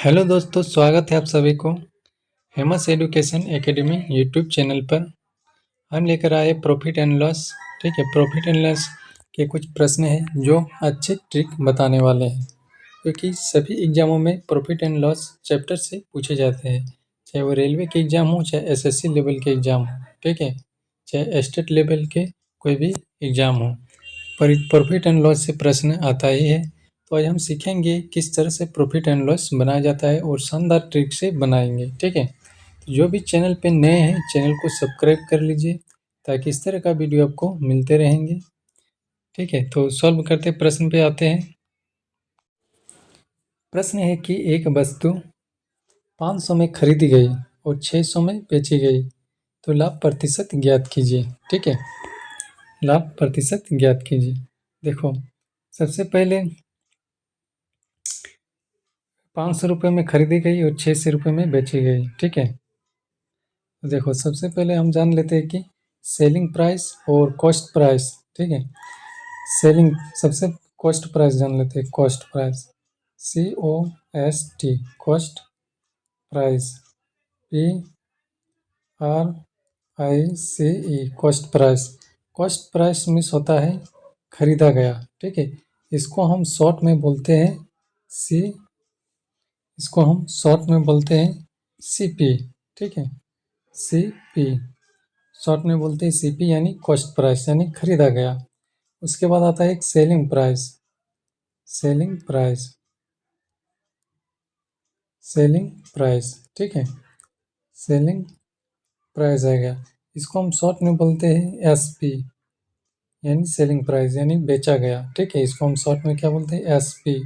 Hello दोस्तों, स्वागत है आप सभी को हेमस एजुकेशन एकेडमी यूट्यूब चैनल पर। हम लेकर आए प्रॉफिट एंड लॉस। ठीक है, प्रॉफिट एंड लॉस के कुछ प्रश्न हैं जो अच्छे ट्रिक बताने वाले हैं, क्योंकि सभी एग्जामों में प्रॉफिट एंड लॉस चैप्टर से पूछे जाते हैं, चाहे वो रेलवे के एग्ज़ाम हो, चाहे एसएससी लेवल के एग्ज़ाम हो। ठीक है, चाहे स्टेट लेवल के कोई भी एग्ज़ाम हो, पर प्रॉफिट एंड लॉस से प्रश्न आता ही है। तो आज हम सीखेंगे किस तरह से प्रॉफिट एंड लॉस बनाया जाता है और शानदार ट्रिक से बनाएंगे। ठीक है, तो जो भी चैनल पे नए हैं चैनल को सब्सक्राइब कर लीजिए, ताकि इस तरह का वीडियो आपको मिलते रहेंगे। ठीक है, तो सॉल्व करते प्रश्न पे आते हैं। प्रश्न है कि एक वस्तु 500 में खरीदी गई और 600 में बेची गई, तो लाभ प्रतिशत ज्ञात कीजिए। ठीक है, लाभ प्रतिशत ज्ञात कीजिए। देखो, सबसे पहले 500 रुपये में खरीदी गई और 600 रुपये में बेची गई। ठीक है, तो देखो सबसे पहले हम जान लेते हैं कि सेलिंग प्राइस और कॉस्ट प्राइस। ठीक है, सेलिंग सबसे कॉस्ट प्राइस जान लेते हैं। Cost price COST, cost price PRICE, cost price. Cost price means होता है खरीदा गया। ठीक है, इसको हम शॉर्ट में बोलते हैं CP। ठीक है, CP शॉर्ट में बोलते हैं CP, यानी कॉस्ट प्राइस, यानी खरीदा गया। उसके बाद आता है एक selling price. Selling price, selling price. ठीक है, सेलिंग प्राइस आएगा। इसको हम शॉर्ट में बोलते हैं SP, यानी सेलिंग प्राइस, यानी बेचा गया। ठीक है, इसको हम शॉर्ट में क्या बोलते हैं? SP।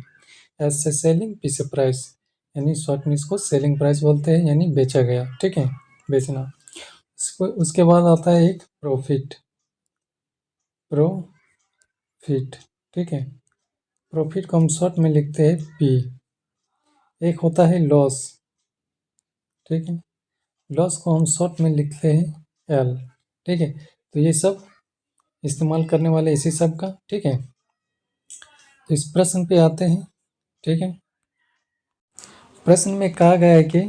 S से सेलिंग, P से प्राइस, यानी शॉर्ट में इसको सेलिंग प्राइस बोलते हैं, यानी बेचा गया। ठीक है, बेचना। उसके बाद आता है एक प्रॉफिट। प्रॉफिट, ठीक है, प्रॉफिट को हम शॉर्ट में लिखते हैं P। एक होता है लॉस। ठीक है, लॉस को हम शॉर्ट में लिखते हैं L। ठीक है, तो ये सब इस्तेमाल करने वाले इसी सब का। ठीक है, तो इस प्रश्न पे आते हैं। ठीक है, प्रश्न में कहा गया है कि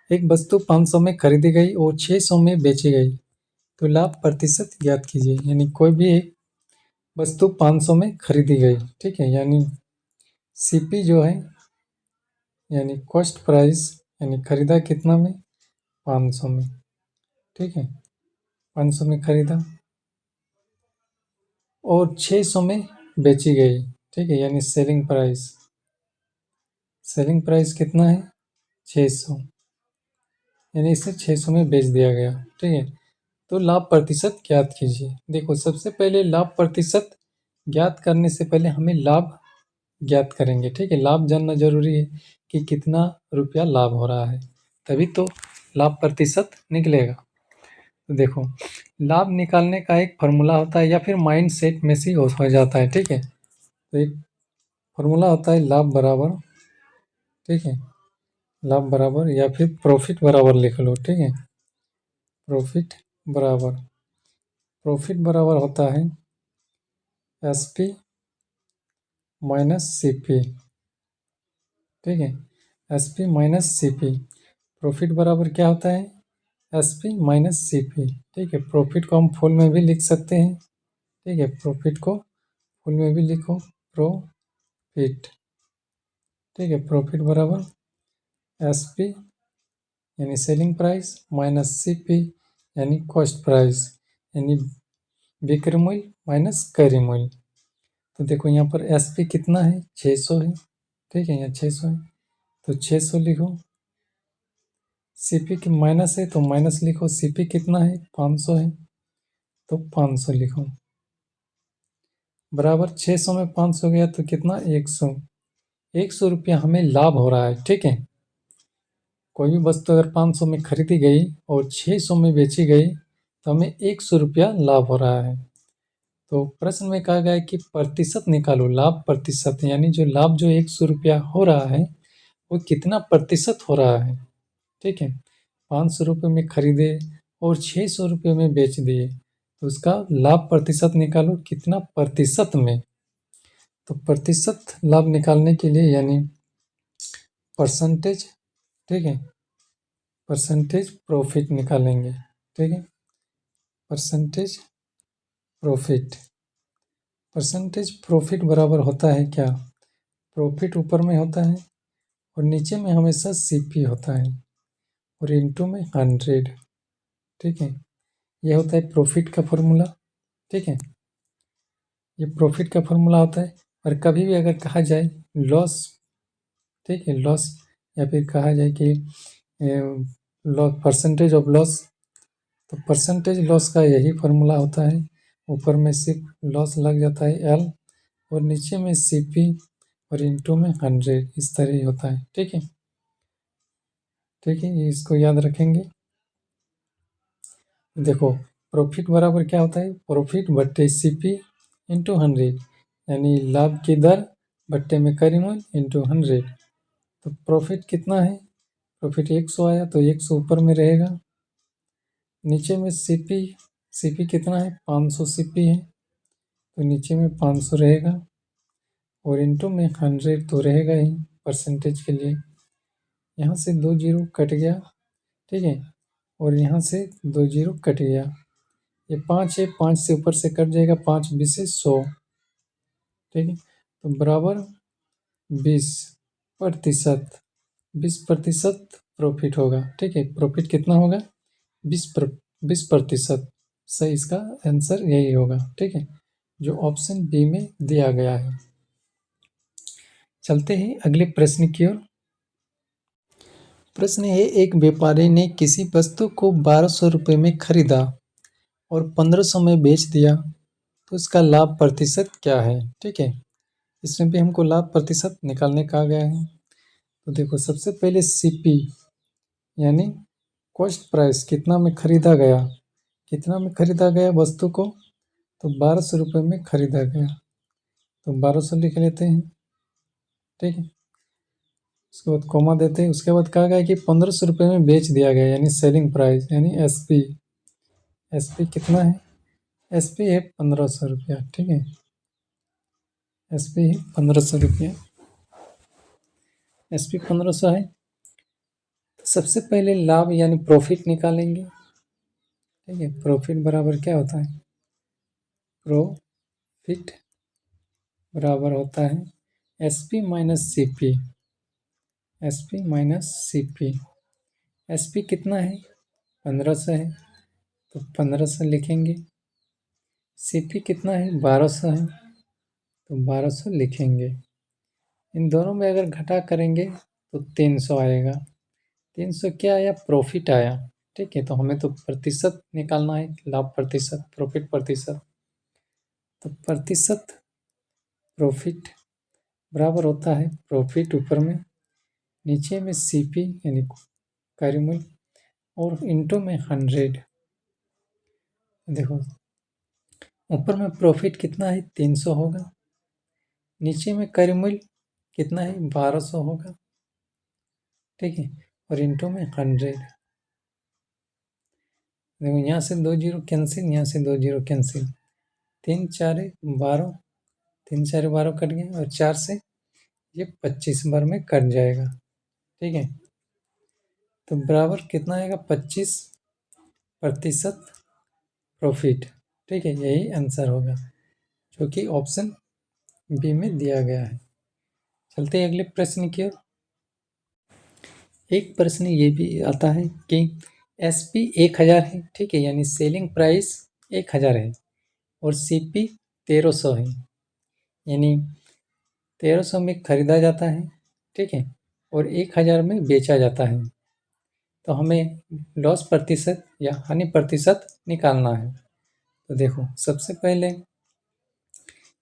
एक वस्तु 500 में खरीदी गई और 600 में बेची गई, तो लाभ प्रतिशत ज्ञात कीजिए। यानी कोई भी एक वस्तु 500 में खरीदी गई। ठीक है, यानी CP जो है, यानी कॉस्ट प्राइस, यानी खरीदा कितना में? 500 में। ठीक है, 500 में खरीदा और 600 में बेची गई। ठीक है, यानी सेलिंग प्राइस। सेलिंग प्राइस कितना है? 600, यानी इसे 600 में बेच दिया गया। ठीक है, तो लाभ प्रतिशत ज्ञात कीजिए। देखो, सबसे पहले लाभ प्रतिशत ज्ञात करने से पहले हमें लाभ ज्ञात करेंगे। ठीक है, लाभ जानना जरूरी है कि कितना रुपया लाभ हो रहा है, तभी तो लाभ प्रतिशत निकलेगा। तो देखो, लाभ निकालने का एक फॉर्मूला होता है, या फिर माइंड सेट में से हो जाता है। ठीक है, तो एक फॉर्मूला होता है लाभ बराबर, ठीक है, लाभ बराबर या फिर प्रॉफिट बराबर लिख लो। ठीक है, प्रॉफिट बराबर, प्रॉफिट बराबर होता है SP माइनस CP। ठीक है, SP माइनस CP। प्रॉफिट बराबर क्या होता है? SP minus CP। ठीक है, प्रॉफिट को हम फुल में भी लिख सकते हैं। ठीक है, प्रॉफिट को फुल में भी लिखो, प्रॉफिट। ठीक है, प्रॉफिट बराबर SP यानी सेलिंग प्राइस माइनस CP यानी कॉस्ट प्राइस, यानी विक्रय मूल्य माइनस क्रय मूल्य। तो देखो यहाँ पर SP कितना है? 600 है। ठीक है, यहाँ 600 है तो 600 लिखो। CP की माइनस है तो माइनस लिखो। CP कितना है? 500 है तो 500 लिखो। बराबर 600 में 500 गया तो कितना? 100। 100 रुपया हमें लाभ हो रहा है। ठीक है, कोई भी वस्तु अगर 500 में खरीदी गई और 600 में बेची गई तो हमें 100 रुपया लाभ हो रहा है। तो प्रश्न में कहा गया है कि प्रतिशत निकालो, लाभ प्रतिशत, यानी जो लाभ जो 100 रुपया हो रहा है वो कितना प्रतिशत हो रहा है। ठीक है, 500 रुपये में खरीदे और 600 रुपये में बेच दिए, तो उसका लाभ प्रतिशत निकालो कितना प्रतिशत में। तो प्रतिशत लाभ निकालने के लिए, यानी परसेंटेज, ठीक है, परसेंटेज प्रॉफिट निकालेंगे, ठीक है, परसेंटेज प्रॉफिट। परसेंटेज प्रॉफिट बराबर होता है क्या, प्रॉफिट ऊपर में होता है और नीचे में हमेशा सीपी होता है और इनटू में 100, ठीक है। ये होता है प्रॉफिट का फॉर्मूला, ठीक है, ये प्रॉफिट का फॉर्मूला होता है। और कभी भी अगर कहा जाए लॉस, ठीक है, लॉस, या फिर कहा जाए कि लॉस, परसेंटेज ऑफ लॉस, तो परसेंटेज लॉस का यही फॉर्मूला होता है। ऊपर में सिर्फ लॉस लग जाता है एल और नीचे में सीपी और इनटू में 100, इस तरह ही होता है, ठीक है, ठीक है, ये इसको याद रखेंगे। देखो प्रॉफिट बराबर क्या होता है, प्रॉफिट बट्टे सीपी इंटू 100, यानी लाभ की दर बट्टे में करीमन इंटू 100। तो प्रॉफिट कितना है, प्रॉफिट 100 आया तो 100 ऊपर में रहेगा, नीचे में सीपी, सीपी कितना है 500 सीपी है तो नीचे में 500 रहेगा और इनटू में 100 तो रहेगा ही परसेंटेज के लिए। यहाँ से 2 जीरो कट गया, ठीक है, और यहाँ से 2 जीरो कट गया, ये 5 है, 5 से ऊपर से कट जाएगा, 5 20 से 100, ठीक है, तो बराबर 20%, 20% प्रॉफिट होगा, ठीक है, प्रॉफिट कितना होगा 20%, सही, इसका आंसर यही होगा, ठीक है, जो ऑप्शन बी में दिया गया है। चलते हैं अगले प्रश्न की ओर। प्रश्न है, एक व्यापारी ने किसी वस्तु को 1200 रुपये में खरीदा और 1500 में बेच दिया, तो इसका लाभ प्रतिशत क्या है, ठीक है, इसमें भी हमको लाभ प्रतिशत निकालने का आ गया है। तो देखो सबसे पहले सीपी यानी कॉस्ट प्राइस, कितना में खरीदा गया, कितना में खरीदा गया वस्तु को, तो 1200 रुपये में खरीदा गया, तो 1200 लिख लेते हैं, ठीक है, उसके बाद कॉमा देते हैं, उसके बाद कहा गया कि 1500 रुपये में बेच दिया गया, यानी सेलिंग प्राइस यानी एसपी, एसपी कितना है, एसपी है 1500 रुपया, ठीक है, एसपी है 1500 रुपया, एसपी 1500 है। तो सबसे पहले लाभ यानी प्रॉफिट निकालेंगे, ठीक है, प्रॉफिट बराबर क्या होता है, प्रॉफिट बराबर होता है SP minus CP, SP minus CP, SP कितना है 1500 है तो 1500 लिखेंगे, सीपी कितना है 1200 है तो 1200 लिखेंगे, इन दोनों में अगर घटा करेंगे तो 300 आएगा, 300 क्या आया, प्रॉफिट आया, ठीक है, तो हमें तो प्रतिशत निकालना है, लाभ प्रतिशत, प्रॉफिट प्रतिशत, तो प्रतिशत प्रॉफिट बराबर होता है प्रॉफिट ऊपर में, नीचे में सीपी यानी कार्यमूल्य और इनटू में 100। देखो ऊपर में प्रॉफिट कितना है 300 होगा, नीचे में कार्यमूल्य कितना है 1200 होगा, ठीक है, और इनटू में 100। देखो यहाँ से 2 जीरो कैंसिल, यहाँ से 2 जीरो कैंसिल, 3 4 12, 3 4 12 कट गया और 4 से ये 25 बार में कट जाएगा, ठीक है, तो बराबर कितना आएगा 25% प्रॉफिट, ठीक है, यही आंसर होगा जो कि ऑप्शन बी में दिया गया है। चलते हैं अगले प्रश्न की ओर। एक प्रश्न ये भी आता है कि एसपी 1000 है, ठीक है, यानी सेलिंग प्राइस 1000 है और सीपी 1300 है, यानी 1300 में खरीदा जाता है, ठीक है, और 1000 में बेचा जाता है, तो हमें लॉस प्रतिशत या हानि प्रतिशत निकालना है। तो देखो सबसे पहले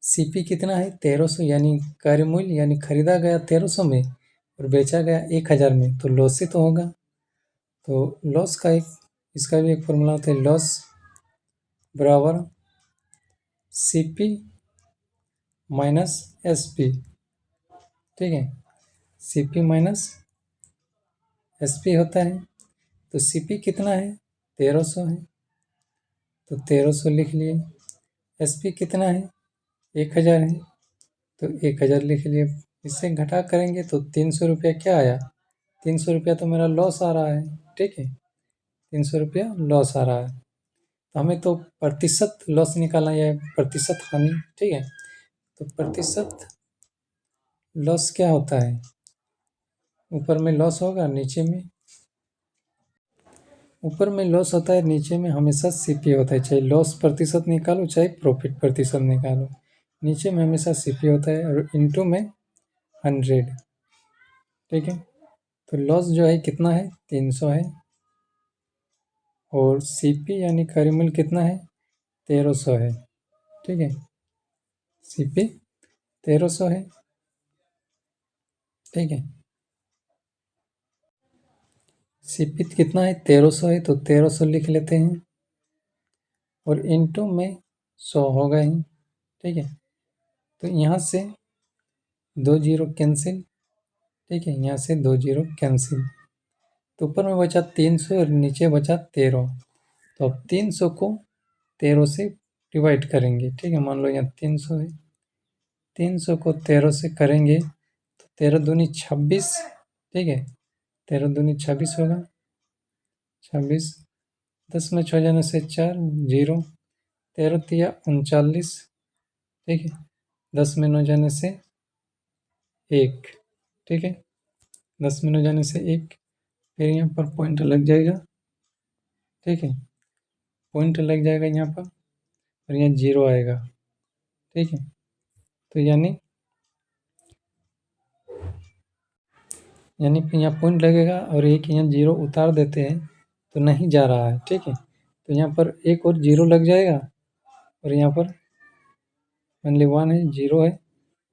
सीपी कितना है 1300, यानी क्रय मूल्य यानी खरीदा गया 1300 में और बेचा गया 1000 में, तो लॉस ही तो होगा, तो लॉस का एक, इसका भी एक फॉर्मूला होता है, लॉस बराबर सीपी माइनस एसपी, ठीक है, सीपी माइनस एसपी होता है, तो सीपी कितना है 1300 है तो 1300 लिख लिए, एसपी कितना है 1000 है तो 1000 लिख लिए, इससे घटा करेंगे तो 300 रुपया क्या आया, 300 रुपया तो मेरा लॉस आ रहा है, ठीक है, 300 रुपया लॉस आ रहा है। तो हमें तो प्रतिशत लॉस निकालना है, प्रतिशत हानि, ठीक है। तो प्रतिशत लॉस क्या होता है, ऊपर में लॉस होगा, नीचे में, ऊपर में लॉस होता है, नीचे में हमेशा सीपी होता है, चाहे लॉस प्रतिशत निकालो चाहे प्रॉफिट प्रतिशत निकालो, नीचे में हमेशा सीपी होता है और इनटू में 100, ठीक है। तो लॉस जो है कितना है, 300 है, और सीपी यानी खरीमूल कितना है, 1300 है, ठीक है, सीपी 1300 है, ठीक है। सीपी कितना है, 1300 है, तो 1300 लिख लेते हैं, और इनटू में 100 होगा ही, ठीक है। तो यहाँ से 2 जीरो कैंसिल, ठीक है, यहाँ से 2 जीरो कैंसिल, तो ऊपर में बचा 300 और नीचे बचा 13। तो अब 300 को 13 से डिवाइड करेंगे, ठीक है, मान लो यहाँ 300 है, 300 को 13 से करेंगे तो 13 दूनी 26, ठीक है, 13 दूनी 26 होगा, 26, 10 में 6 जाने से 4 जीरो, 13 तिया 39, ठीक है, 10 में 9 जाने से 1, ठीक है, 10 में 9 जाने से 1, फिर यहाँ पर पॉइंट लग जाएगा, ठीक है, पॉइंट लग जाएगा यहाँ पर, और यहाँ जीरो आएगा, ठीक है। तो यानी यहाँ पॉइंट लगेगा और एक यहाँ जीरो उतार देते हैं तो नहीं जा रहा है, ठीक है। तो यहाँ पर एक और जीरो लग जाएगा, और यहाँ पर मान ली 1 है, जीरो है,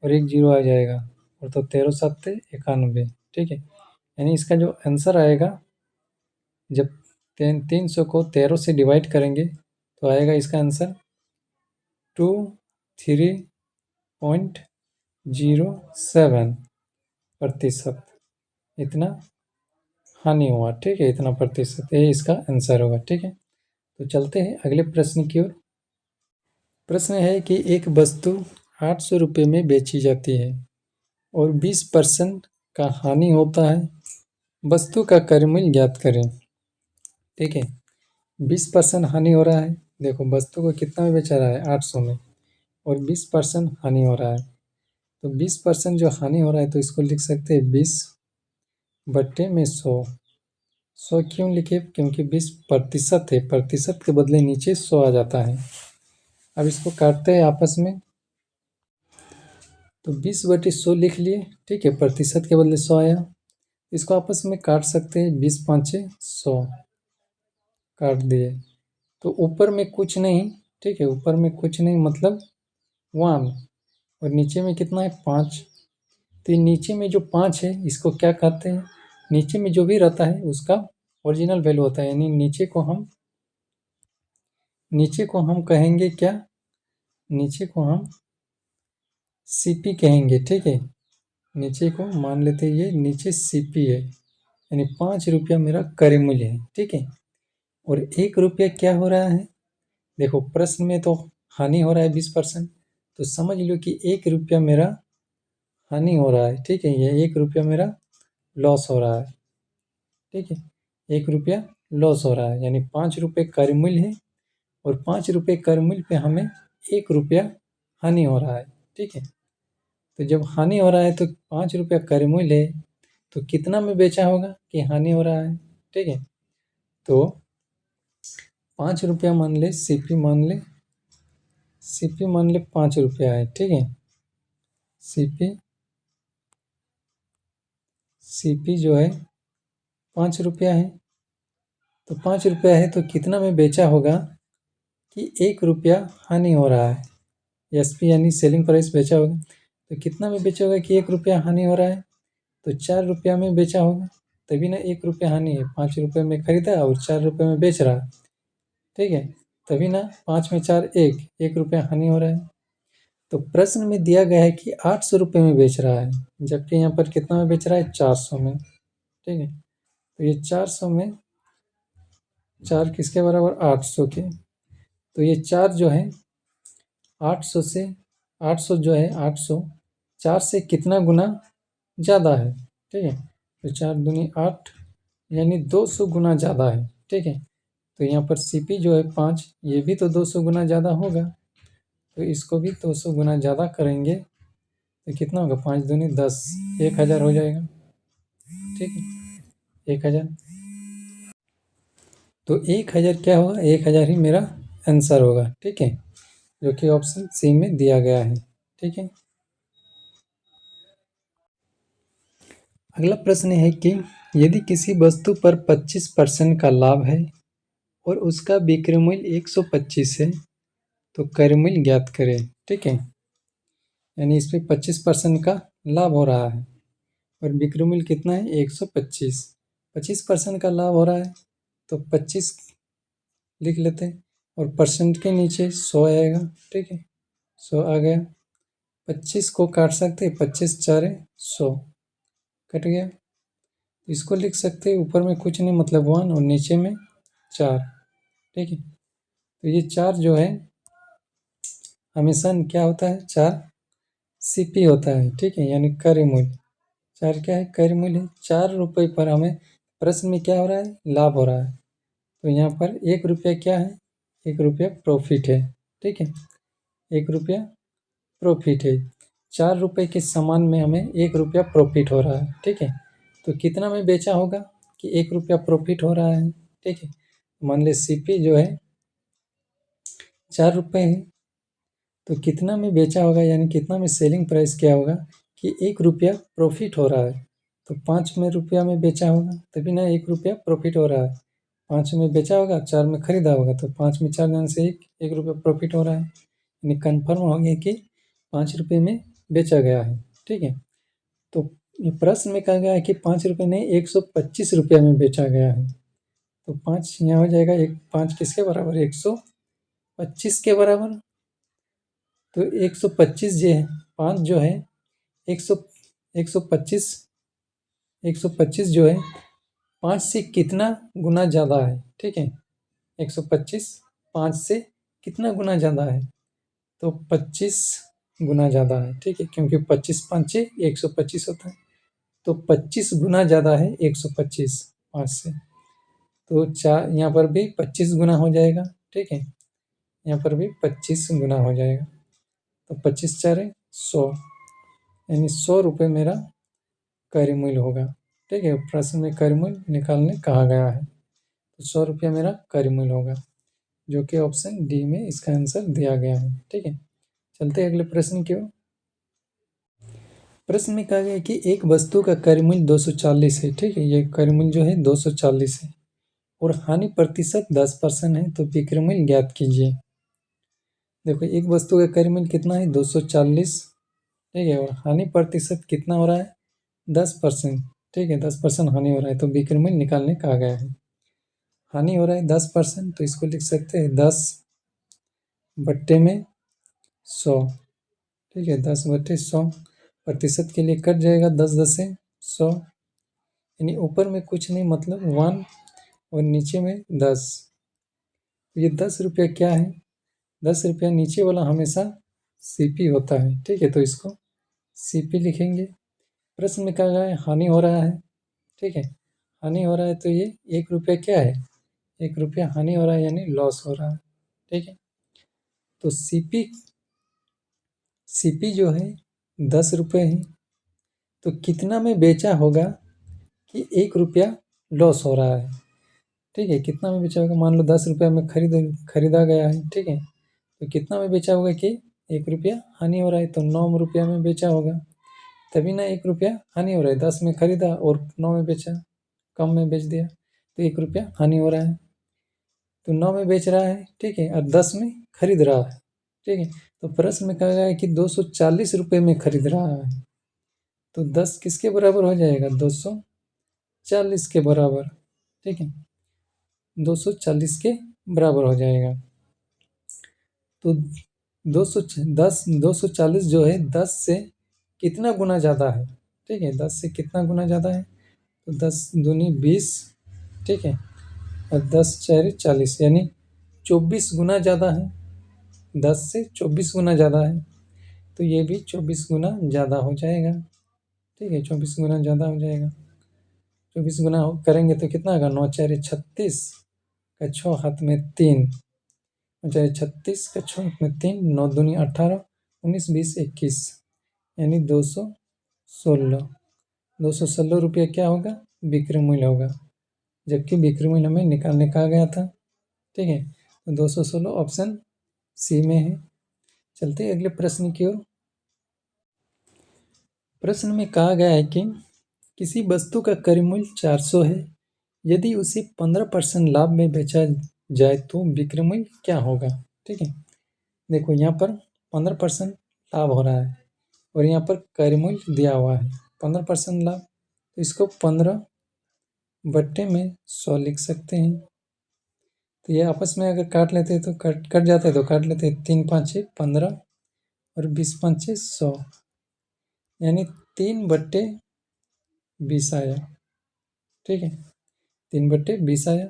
और एक जीरो आ जाएगा, और तो 13 7 91, ठीक है। यानी इसका जो आंसर आएगा, जब 300 को 13 से डिवाइड करेंगे तो आएगा इसका आंसर 23.07%, इतना हानि हुआ, ठीक है, इतना प्रतिशत, ये इसका आंसर होगा, ठीक है। तो चलते हैं अगले प्रश्न की ओर। प्रश्न है कि एक वस्तु 800 रुपये में बेची जाती है और 20% का हानि होता है, वस्तु का क्रय मूल्य ज्ञात करें, ठीक है। 20% हानि हो रहा है, देखो वस्तु को कितना में बेचा रहा है, 800 में, और 20% हानि हो रहा है, तो 20% जो हानि हो रहा है तो इसको लिख सकते हैं 20 बट्टे में 100। 100 क्यों लिखे, क्योंकि 20% है, प्रतिशत के बदले नीचे 100 आ जाता है। अब इसको काटते हैं आपस में, तो 20/100 लिख लिए, ठीक है, प्रतिशत के बदले 100 आया, इसको आपस में काट सकते हैं, 20 5 100, काट दिए, तो ऊपर में कुछ नहीं, ठीक है, ऊपर में कुछ नहीं मतलब 1, और नीचे में कितना है, 5। तो नीचे में जो 5 है इसको क्या कहते हैं, नीचे में जो भी रहता है उसका ओरिजिनल वैल्यू होता है, यानी नीचे को हम कहेंगे क्या, नीचे को हम सीपी कहेंगे, ठीक है, नीचे को मान लेते हैं, ये नीचे सीपी है, यानी 5 रुपया मेरा क्रय मूल्य है, ठीक है। और 1 रुपया क्या हो रहा है, देखो प्रश्न में तो हानि हो रहा है 20%, तो समझ लो कि 1 रुपया मेरा हानि हो रहा है, ठीक है, ये 1 रुपया मेरा लॉस हो रहा है, ठीक है, 1 रुपया लॉस हो रहा है, यानी 5 रुपये क्रय मूल्य है, और 5 रुपये क्रय मूल्य पे हमें 1 रुपया हानि हो रहा है, ठीक है। तो जब हानि हो रहा है तो 5 रुपया क्रय मूल्य है, तो कितना में बेचा होगा कि हानि हो रहा है, ठीक है। तो 5 रुपया मान ले, सीपी मान ले, सीपी मान ले 5 रुपया है, ठीक है, सीपी सीपी जो है 5 रुपया है, तो 5 रुपया है तो कितना में बेचा होगा कि 1 रुपया हानि हो रहा है, एसपी यानी सेलिंग प्राइस बेचा होगा, तो कितना में बेचा होगा कि 1 रुपया हानि हो रहा है, तो 4 रुपया में बेचा होगा, तभी ना 1 रुपया हानि है, 5 रुपये में खरीदा और 4 रुपये में बेच रहा, ठीक है, तभी ना 5 में 4 1 रुपया हानि हो रहा है। तो प्रश्न में दिया गया है कि 800 रुपये में बेच रहा है, जबकि यहाँ पर कितना में बेच रहा है, 400 में, ठीक है। तो ये 400 में 4 किसके बराबर, 800 के, तो ये 4 जो है 800 से 800 जो है 800 4 से कितना गुना ज़्यादा है, ठीक है। तो 4 दूनी 8 यानी 200 गुना ज़्यादा है, ठीक है। तो यहाँ पर CP जो है 5, ये भी तो 200 गुना ज़्यादा होगा, तो इसको भी 200 गुना ज़्यादा करेंगे तो कितना होगा, 5 दूनी 10, 1000 हो जाएगा, ठीक है, 1000। तो 1000 क्या होगा, 1000 ही मेरा आंसर होगा, ठीक है, जो कि ऑप्शन सी में दिया गया है, ठीक है। अगला प्रश्न है कि यदि किसी वस्तु पर 25% का लाभ है और उसका विक्रय मूल्य 125 है तो क्रय मूल्य ज्ञात करें, ठीक है। यानी इस पे 25% का लाभ हो रहा है और विक्रय मूल्य कितना है, 125। 25% का लाभ हो रहा है तो 25 लिख लेते हैं और परसेंट के नीचे 100 आएगा, ठीक है, 100 आ गया। 25 को काट सकते हैं, 25 चारे 100 कट गया। इसको लिख सकते हैं ऊपर में कुछ नहीं मतलब 1 और नीचे में 4, ठीक है। तो ये 4 जो है हमेशा क्या होता है, 4 CP होता है, ठीक है, यानी क्रय मूल्य। 4 क्या है, क्रय मूल्य। 4 रुपये पर हमें प्रश्न में क्या हो रहा है, लाभ हो रहा है, तो यहाँ पर 1 रुपया क्या है, 1 रुपया प्रॉफिट है, ठीक है, 1 रुपया प्रॉफिट है। 4 रुपये के सामान में हमें 1 रुपया प्रॉफिट हो रहा है, ठीक है। तो कितना में बेचा होगा कि 1 रुपया प्रॉफिट हो रहा है, ठीक है। मान ली CP जो है 4 रुपये है, तो कितना में बेचा होगा, यानी कितना में सेलिंग प्राइस क्या होगा कि 1 रुपया प्रॉफिट हो रहा है, तो 5 में रुपया में बेचा होगा तभी ना 1 रुपया प्रॉफिट हो रहा है। 5 में बेचा होगा, 4 में खरीदा होगा, तो 5 में 4 जाने से 1 रुपया प्रॉफिट हो रहा है, यानी कन्फर्म हो गया कि 5 रुपये में बेचा गया है, ठीक है। तो ये प्रश्न में कहा गया है कि 5 रुपये नहीं 125 रुपया में बेचा गया है, तो 5 यहाँ हो जाएगा, 5 किसके बराबर, 125 के बराबर। तो 125 जो है, 5 जो है 100 125 125 जो है 5 से कितना गुना ज़्यादा है, ठीक है। 125 5 से कितना गुना ज़्यादा है, तो 25 गुना ज़्यादा है, ठीक है, क्योंकि 25 5 125 होता है, तो 25 गुना ज़्यादा है 125 5 से। तो 4 यहाँ पर भी 25 गुना हो जाएगा, ठीक है, यहाँ पर भी 25 गुना हो जाएगा, तो 25 चारे 100, यानी 100 रुपये मेरा क्रय मूल्य होगा, ठीक है। प्रश्न में क्रय मूल्य निकालने कहा गया है, तो 100 रुपया मेरा क्रय मूल्य होगा, जो कि ऑप्शन डी में इसका आंसर दिया गया है, ठीक है। चलते हैं अगले प्रश्न की ओर। प्रश्न में कहा गया कि एक वस्तु का क्रय मूल्य 240 है, ठीक है, ये क्रय मूल्य जो है 240 है और हानि प्रतिशत 10% है, तो विक्रय मूल्य ज्ञात कीजिए। देखो एक वस्तु का क्रय मूल्य कितना है, 240, ठीक है, और हानि प्रतिशत कितना हो रहा है, 10%, ठीक है, 10% हानि हो रहा है, तो विक्रय मूल्य निकालने कहा गया है। हानि हो रहा है 10%, तो इसको लिख सकते हैं 10 बट्टे में 100, ठीक है, 10 बट्टे 100, प्रतिशत के लिए कट जाएगा 10 10 से 100, यानी ऊपर में कुछ नहीं मतलब 1 और नीचे में 10। ये 10 रुपया क्या है, 10 रुपया नीचे वाला हमेशा CP होता है, ठीक है, तो इसको CP लिखेंगे। प्रश्न में कहा गया है हानि हो रहा है, ठीक है, हानि हो रहा है, तो ये 1 रुपया क्या है, 1 रुपया हानि हो रहा है, यानी लॉस हो रहा है, ठीक है। तो CP जो है 10 रुपये है, तो कितना में बेचा होगा कि 1 रुपया लॉस हो रहा है, ठीक है, कितना में बेचा होगा, मान लो 10 रुपया में खरीदा गया है, ठीक है, तो कितना में बेचा होगा कि 1 रुपया हानि हो रहा है, तो 9 रुपया में बेचा होगा, तभी ना 1 रुपया हानि हो रहा है, 10 में खरीदा और 9 में बेचा, कम में बेच दिया, तो 1 रुपया हानि हो रहा है, तो 9 में बेच रहा है, ठीक है, और 10 में खरीद रहा है, ठीक है। तो प्रश्न में कहा गया है कि 240 रुपये में खरीद रहा है, तो 10 किसके बराबर हो जाएगा, 240 के बराबर, ठीक है, 240 के बराबर हो जाएगा। तो 240 जो है 10 से कितना गुना ज़्यादा है, ठीक है, 10 से कितना गुना ज़्यादा है, तो 10 दूनी 20, ठीक है, और 10 चार 40, यानी 24 गुना ज़्यादा है, 10 से 24 गुना ज़्यादा है, तो ये भी 24 गुना ज़्यादा हो जाएगा। ठीक है, 24 गुना ज़्यादा हो जाएगा। 24 गुना करेंगे तो कितना होगा, 9 4 36 का 6 हाथ में 3, 9 4 36 का 6 हाथ में 3, 9 दूनी 18, 19 20 21, यानी 216 रुपये क्या होगा, बिक्री मूल्य होगा, जबकि बिक्री मूल्य हमें निकालने कहा गया था। ठीक है, तो 216 ऑप्शन सी में है। चलते हैं अगले प्रश्न की ओर। प्रश्न में कहा गया है कि किसी वस्तु का क्रय मूल्य 400 है, यदि उसे 15% लाभ में बेचा जाए तो बिक्री मूल्य क्या होगा। ठीक है, देखो यहाँ पर 15% लाभ हो रहा है और यहाँ पर क्रय मूल्य दिया हुआ है 15% लाभ, तो इसको 15 बट्टे में 100 लिख सकते हैं। तो ये आपस में अगर काट लेते हैं तो कट जाता है, तो काट लेते हैं, 3 5 6 15 और 20 5 6 100, यानी 3/20 आया। ठीक है, 3/20 आया।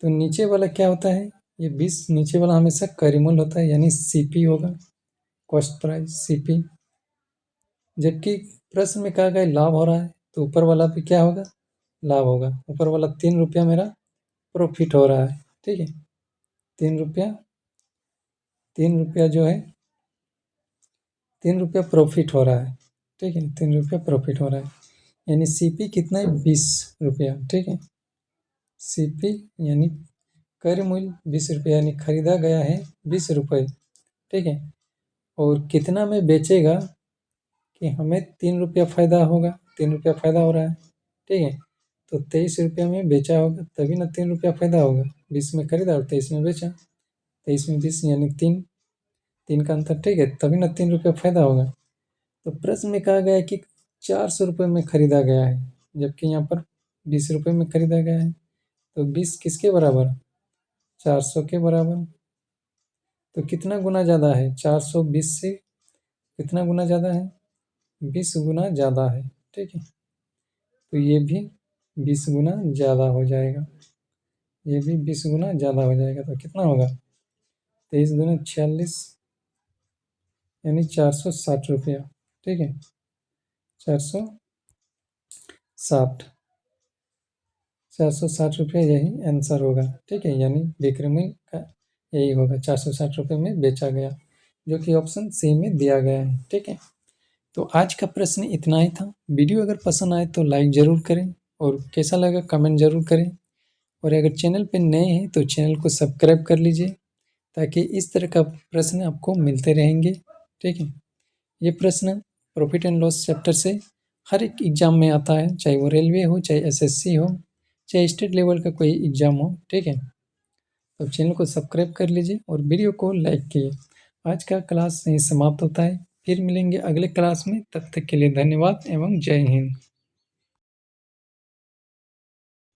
तो नीचे वाला क्या होता है, ये 20 नीचे वाला हमेशा क्रय मूल्य होता है, यानी सीपी होगा, कॉस्ट प्राइस सीपी। जबकि प्रश्न में कहा गया लाभ हो रहा है, तो ऊपर वाला भी क्या होगा, लाभ होगा। ऊपर वाला 3 रुपया मेरा प्रॉफिट हो रहा है। ठीक है, 3 रुपया जो है 3 रुपया प्रॉफिट हो रहा है। ठीक है, 3 रुपया प्रॉफिट हो रहा है, यानी सीपी कितना है, 20 रुपया। ठीक है, सीपी यानी क्रय मूल्य 20 रुपये, यानी खरीदा गया है 20 रुपये। ठीक है, और कितना में बेचेगा कि हमें 3 रुपया फ़ायदा होगा, 3 रुपया फ़ायदा हो रहा है। ठीक है, तो 23 रुपया में बेचा होगा, तभी ना 3 रुपया फ़ायदा होगा। 20 में खरीदा और 23 में बेचा, 23 में 20 यानी 3 का अंतर। ठीक है, तभी ना 3 रुपया फ़ायदा होगा। तो प्रश्न में कहा गया है कि 400 रुपये में खरीदा गया है, जबकि यहाँ पर 20 रुपये में खरीदा गया है। तो 20 किसके बराबर, 400 के बराबर। तो कितना गुना ज़्यादा है, 420 से कितना गुना ज़्यादा है, 20 गुना ज़्यादा है। ठीक है, तो ये भी 20 गुना ज़्यादा हो जाएगा, ये भी 20 गुना ज़्यादा हो जाएगा। तो कितना होगा, 23 दूनी 46, यानी 460 रुपया। ठीक है, 460 रुपया यही आंसर होगा। ठीक है, यानी बिक्री मूल्य का यही होगा, 460 रुपये में बेचा गया, जो कि ऑप्शन सी में दिया गया है। ठीक है, तो आज का प्रश्न इतना ही था। वीडियो अगर पसंद आए तो लाइक ज़रूर करें और कैसा लगा कमेंट ज़रूर करें, और अगर चैनल पर नए हैं तो चैनल को सब्सक्राइब कर लीजिए, ताकि इस तरह का प्रश्न आपको मिलते रहेंगे। ठीक है, ये प्रश्न प्रॉफिट एंड लॉस चैप्टर से हर एक एग्ज़ाम में आता है, चाहे वो रेलवे हो, चाहे एसएससी हो, चाहे स्टेट लेवल का कोई एग्ज़ाम हो। ठीक है, तो चैनल को सब्सक्राइब कर लीजिए और वीडियो को लाइक कीजिए। आज का क्लास यहीं समाप्त होता है, फिर मिलेंगे अगले क्लास में। तब तक के लिए धन्यवाद एवं जय हिंद।